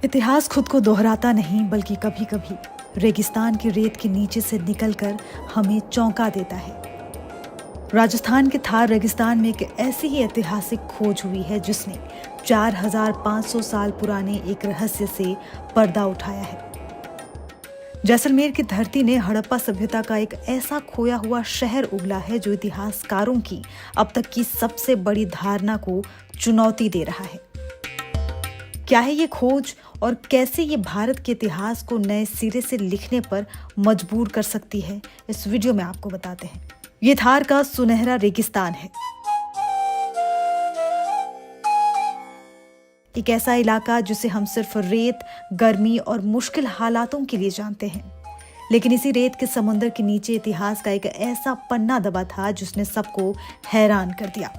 इतिहास खुद को दोहराता नहीं, बल्कि कभी कभी रेगिस्तान की रेत के नीचे से निकलकर हमें चौंका देता है। राजस्थान के थार रेगिस्तान में एक ऐसी ही ऐतिहासिक खोज हुई है जिसने 4500 साल पुराने एक रहस्य से पर्दा उठाया है। जैसलमेर की धरती ने हड़प्पा सभ्यता का एक ऐसा खोया हुआ शहर उगला है जो इतिहासकारों की अब तक की सबसे बड़ी धारणा को चुनौती दे रहा है। क्या है ये खोज और कैसे ये भारत के इतिहास को नए सिरे से लिखने पर मजबूर कर सकती है, इस वीडियो में आपको बताते हैं। ये थार का सुनहरा रेगिस्तान है, एक ऐसा इलाका जिसे हम सिर्फ रेत, गर्मी और मुश्किल हालातों के लिए जानते हैं। लेकिन इसी रेत के समुद्र के नीचे इतिहास का एक ऐसा पन्ना दबा था जिसने सबको हैरान कर दिया।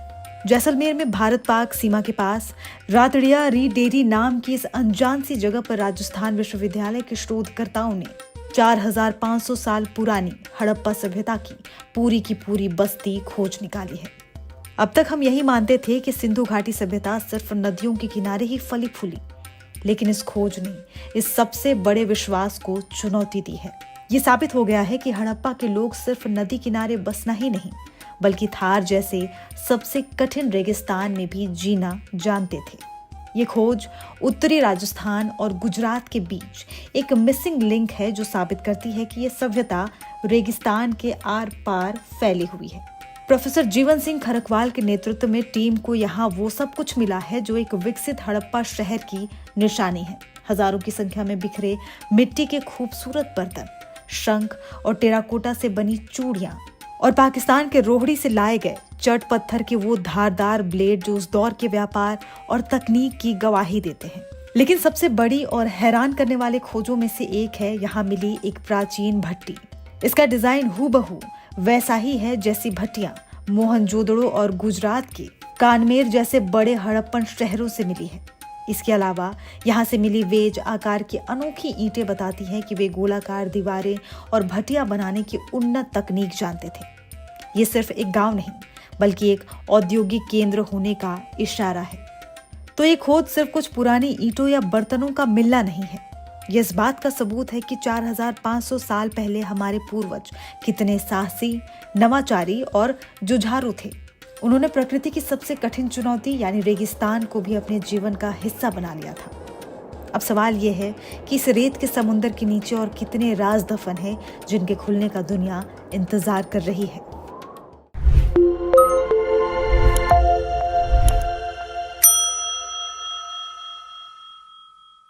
जैसलमेर में भारत पाक सीमा के पास रातड़िया री डेरी नाम की इस अनजान सी जगह पर राजस्थान विश्वविद्यालय के शोधकर्ताओं ने 4500 साल पुरानी हड़प्पा सभ्यता की पूरी बस्ती खोज निकाली है। अब तक हम यही मानते थे कि सिंधु घाटी सभ्यता सिर्फ नदियों के किनारे ही फली फूली, लेकिन इस खोज ने इस सबसे बड़े विश्वास को चुनौती दी है। ये साबित हो गया है कि हड़प्पा के लोग सिर्फ नदी किनारे बसना ही नहीं, बल्कि थार जैसे सबसे कठिन रेगिस्तान में भी जीना जानते थे। ये खोज उत्तरी राजस्थान और गुजरात के बीच एक मिसिंग लिंक है जो साबित करती है कि ये सभ्यता रेगिस्तान के आर पार फैली हुई है। प्रोफेसर जीवन सिंह खरकवाल के नेतृत्व में टीम को यहाँ वो सब कुछ मिला है जो एक विकसित हड़प्पा शहर की निशानी है। हजारों की संख्या में बिखरे मिट्टी के खूबसूरत बर्तन, शंख और टेराकोटा से बनी चूड़ियां और पाकिस्तान के रोहड़ी से लाए गए चट पत्थर के वो धारदार ब्लेड जो उस दौर के व्यापार और तकनीक की गवाही देते हैं। लेकिन सबसे बड़ी और हैरान करने वाले खोजों में से एक है यहाँ मिली एक प्राचीन भट्टी। इसका डिजाइन हूबहू वैसा ही है जैसी भट्टियां मोहनजोदड़ो और गुजरात के कानमेर जैसे बड़े हड़प्पन शहरों से मिली है। इसके अलावा यहाँ से मिली वेज आकार की अनोखी ईंटें बताती हैं कि वे गोलाकार दीवारें और भट्टियां बनाने की उन्नत तकनीक जानते थे। ये सिर्फ एक गांव नहीं, बल्कि एक औद्योगिक केंद्र होने का इशारा है। तो ये खोज सिर्फ कुछ पुरानी ईंटों या बर्तनों का मिलना नहीं है, ये इस बात का सबूत है कि 4500 साल पहले हमारे पूर्वज कितने साहसी, नवाचारी और जुझारू थे। उन्होंने प्रकृति की सबसे कठिन चुनौती यानी रेगिस्तान को भी अपने जीवन का हिस्सा बना लिया था। अब सवाल यह है कि इस रेत के समुद्र के नीचे और कितने राज दफन हैं जिनके खुलने का दुनिया इंतजार कर रही है।